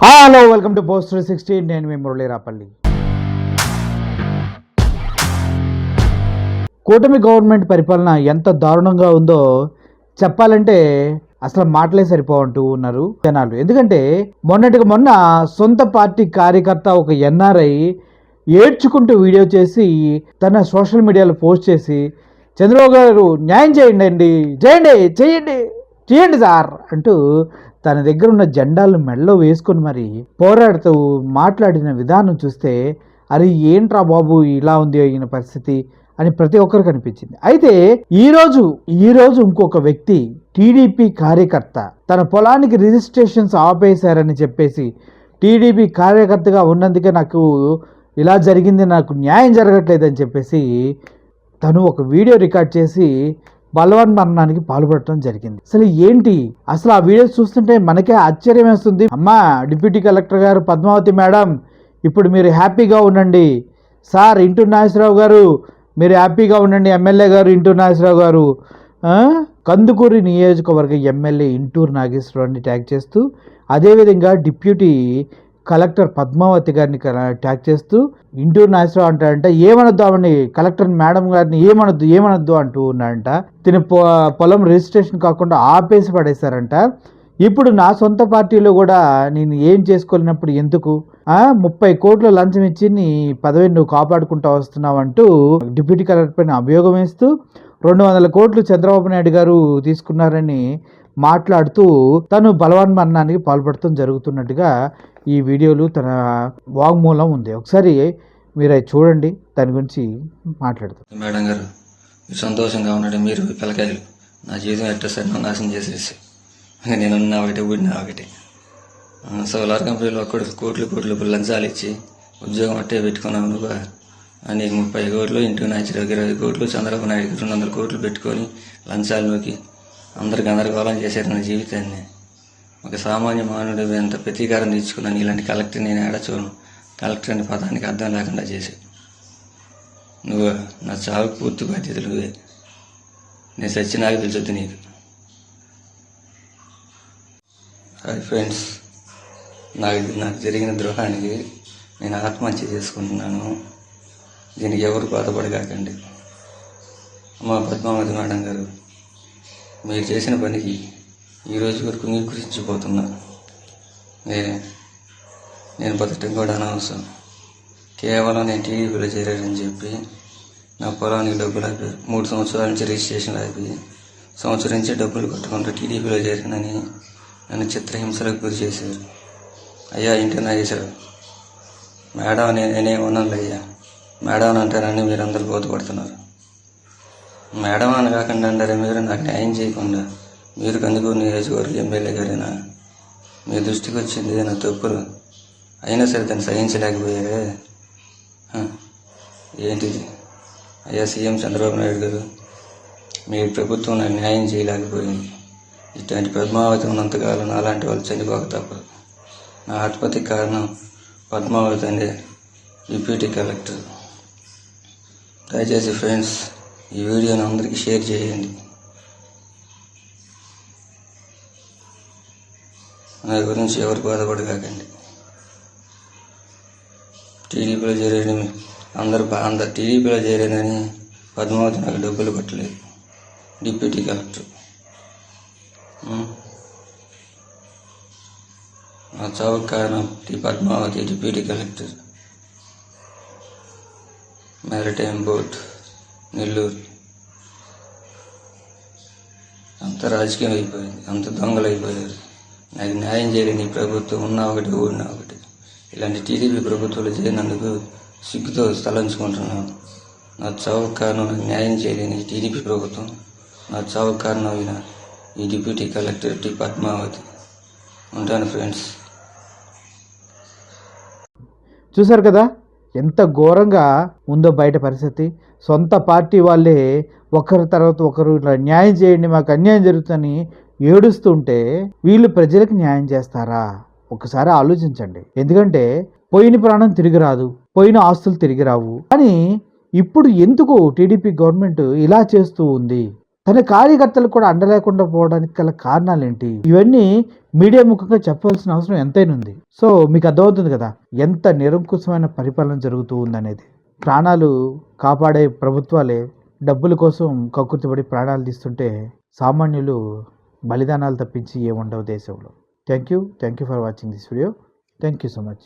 Hello, welcome to post 360. నేను మీ మురళీరాపల్లి. కూటమి government పరిపాలన ఎంత దారుణంగా ఉందో చెప్పాలంటే అసలు మాటలే సరిపోవంటూ ఉన్నారు జనాలు. ఎందుకంటే మొన్నటికి మొన్న సొంత పార్టీ కార్యకర్త ఒక ఎన్ఆర్ఐ ఏడ్చుకుంటూ వీడియో చేసి తన సోషల్ మీడియాలో పోస్ట్ చేసి, చంద్రబాబు గారు న్యాయం చేయండి, చేయండి సార్ అంటూ తన దగ్గర ఉన్న జెండాలను మెడలో వేసుకొని మరి పోరాడుతూ మాట్లాడిన విధానం చూస్తే, అరే ఏంట్రా బాబు ఇలా ఉంది అయిన పరిస్థితి అని ప్రతి ఒక్కరికి అనిపించింది. అయితే ఈరోజు ఇంకొక వ్యక్తి, టీడీపీ కార్యకర్త, తన పొలానికి రిజిస్ట్రేషన్స్ ఆపేశారని చెప్పేసి, టీడీపీ కార్యకర్తగా ఉన్నందుకే నాకు ఇలా జరిగింది, నాకు న్యాయం జరగట్లేదని చెప్పేసి తను ఒక వీడియో రికార్డ్ చేసి బలవన్ మరణానికి పాల్పడటం జరిగింది. అసలు ఏంటి, అసలు ఆ వీడియోస్ చూస్తుంటే మనకే ఆశ్చర్యం వేస్తుంది. అమ్మా డిప్యూటీ కలెక్టర్ గారు పద్మావతి మేడం, ఇప్పుడు మీరు హ్యాపీగా ఉండండి. సార్ ఇంటూరు నాగేశ్వరరావు గారు మీరు హ్యాపీగా ఉండండి. ఎమ్మెల్యే గారు ఇంటూరు నాగేశ్వరరావు గారు, కందుకూరి నియోజకవర్గ ఎమ్మెల్యే ఇంటూరు నాగేశ్వరరావుని ట్యాగ్ చేస్తూ, అదేవిధంగా డిప్యూటీ కలెక్టర్ పద్మావతి గారిని ట్యాగ్ చేస్తూ, ఇంటూరు నాగేశ్వరరావు అంటాడంట ఏమనొద్దు ఆవిడని, కలెక్టర్ మేడం గారిని ఏమనొద్దు అంటూ ఉన్నాడంట. తిని పొలం రిజిస్ట్రేషన్ కాకుండా ఆపేసి పడేశారంట. ఇప్పుడు నా సొంత పార్టీలో కూడా నేను ఏం చేసుకోలేనప్పుడు ఎందుకు 30 కోట్ల లంచం ఇచ్చి నీ పదవిని నువ్వు కాపాడుకుంటూ వస్తున్నావు అంటూ డిప్యూటీ కలెక్టర్ పైన అభియోగం వేస్తూ 200 కోట్లు చంద్రబాబు నాయుడు గారు తీసుకున్నారని మాట్లాడుతూ తను బలవన్ మరణానికి పాల్పడటం జరుగుతున్నట్టుగా ఈ వీడియోలు తన వాగ్మూలం ఉంది. ఒకసారి మీరు అది చూడండి, దాని గురించి మాట్లాడతాం. మేడం గారు మీరు సంతోషంగా ఉన్నాడు, మీరు పిల్లకాయలు నా జీవితం ఎట్టేసారి నాశనం చేసేసి నేను ఉన్న ఒకటి ఊడిన ఒకటి సోలార్ కంపెనీలో కోట్లు లంచాలు ఇచ్చి ఉద్యోగం అట్టే పెట్టుకున్నావు నువ్వు. నీకు 30 కోట్లు, ఇంటూ నాచురావు 20 కోట్లు, చంద్రబాబు నాయుడు 200 కోట్లు పెట్టుకొని లంచాల్లోకి అందరు గందరగోళం చేశారు నా జీవితాన్ని. ఒక సామాన్య మానవుడు ఎంత ప్రతీకారం తీర్చుకున్నాను. ఇలాంటి కలెక్టర్ నేను ఏడా చూడను. కలెక్టర్ అనే పదానికి అర్థం లేకుండా చేసి నువ్వు నా చావుకు పూర్తి బాధ్యతలు నువ్వే. నేను సచ్చినాక తెలుసొద్దు నీకు. హాయ్ ఫ్రెండ్స్, నాకు జరిగిన ద్రోహానికి నేను ఆత్మహత్య చేసుకుంటున్నాను. దీనికి ఎవరు బాధపడగాకండి. అమ్మ పద్మావతి మేడం గారు, మీరు చేసిన పనికి ఈరోజు వరకు నికృషించిపోతున్నా. నేను బతకటం కూడా అనవసరం. కేవలం నేను టీడీపీలో చేరానని చెప్పి నా పొలానికి డబ్బులు అయిపోయి 3 సంవత్సరాల నుంచి రిజిస్ట్రేషన్లు అయిపోయి సంవత్సరం నుంచి డబ్బులు కట్టుకుంటూ టీడీపీలో చేరానని నన్ను చిత్రహింసలకు గురి చేశారు. అయ్యా ఇంటి నాగేశ్వరరావు మేడం నేనేమన్నాను అయ్యా, మేడం అంటారని మీరు అందరూ బోధపడుతున్నారు. మేడం అని కాకుండా అంటారే మీరు, నాకు న్యాయం చేయకుండా మీరు కందుకూరు నియోజకవర్గ ఎమ్మెల్యే గారైనా మీ దృష్టికి వచ్చింది నా తప్పులు అయినా సరే దాన్ని సహించలేకపోయారే. ఏంటిది అయ్యా సీఎం చంద్రబాబు నాయుడు గారు, మీ ప్రభుత్వం నాకు న్యాయం చేయలేకపోయింది. ఇట్లాంటి పద్మావతి ఉన్నంతకాలం అలాంటి వాళ్ళు చనిపోక తప్పదు. నా ఆత్మహత్యకి కారణం పద్మావతి అండి, డిప్యూటీ కలెక్టర్. దయచేసి ఫ్రెండ్స్ ఈ వీడియోని అందరికీ షేర్ చేయండి. నా గురించి ఎవరు బాధపడగాకండి. టీడీపీలో చేరేది అందరు టీడీపీలో చేరేదని పద్మావతి నాకు డబ్బులు కట్టలేదు. డిప్యూటీ కలెక్టర్ నా చావుకు కారణం Padmavathi, deputy collector, maritime board, Nellore. అంత రాజకీయం అయిపోయింది, అంత దొంగలు అయిపోయారు. నాకు న్యాయం చేయలేని ప్రభుత్వం ఉన్నా ఒకటి ఊడినా ఒకటి. ఇలాంటి టీడీపీ ప్రభుత్వాలు చేయనందుకు సిగ్గుతో తలంచుకుంటున్నాను. నా చావుకు కారణం నాకు న్యాయం చేయలేని టీడీపీ ప్రభుత్వం, నా చావుకు కారణం అయిన ఈ డిప్యూటీ కలెక్టర్ పద్మావతి. ఉంటాను ఫ్రెండ్స్. చూశారు కదా ఎంత ఘోరంగా ఉందో బయట పరిస్థితి. సొంత పార్టీ వాళ్ళే ఒకరి తర్వాత ఒకరు ఇట్లా న్యాయం చేయండి, మాకు అన్యాయం జరుగుతుందని ఏడుస్తుంటే వీళ్ళు ప్రజలకు న్యాయం చేస్తారా? ఒకసారి ఆలోచించండి. ఎందుకంటే పోయిన ప్రాణం తిరిగి రాదు, పోయిన ఆస్తులు తిరిగి రావు. కానీ ఇప్పుడు ఎందుకు టీడీపీ గవర్నమెంట్ ఇలా చేస్తూ ఉంది? తన కార్యకర్తలు కూడా అండలేకుండా పోవడానికి గల కారణాలు ఏంటి, ఇవన్నీ మీడియా ముఖంగా చెప్పాల్సిన అవసరం ఎంతైనా ఉంది. సో మీకు అర్థమవుతుంది కదా ఎంత నిరంకుశమైన పరిపాలన జరుగుతూ ఉందనేది. ప్రాణాలు కాపాడే ప్రభుత్వాలే డబ్బుల కోసం కక్కుర్తిపడి ప్రాణాలు తీస్తుంటే సామాన్యులు బలిదానాలు తప్పించి ఏముండవు దేశంలో. Thank you for watching this video. Thank you so much.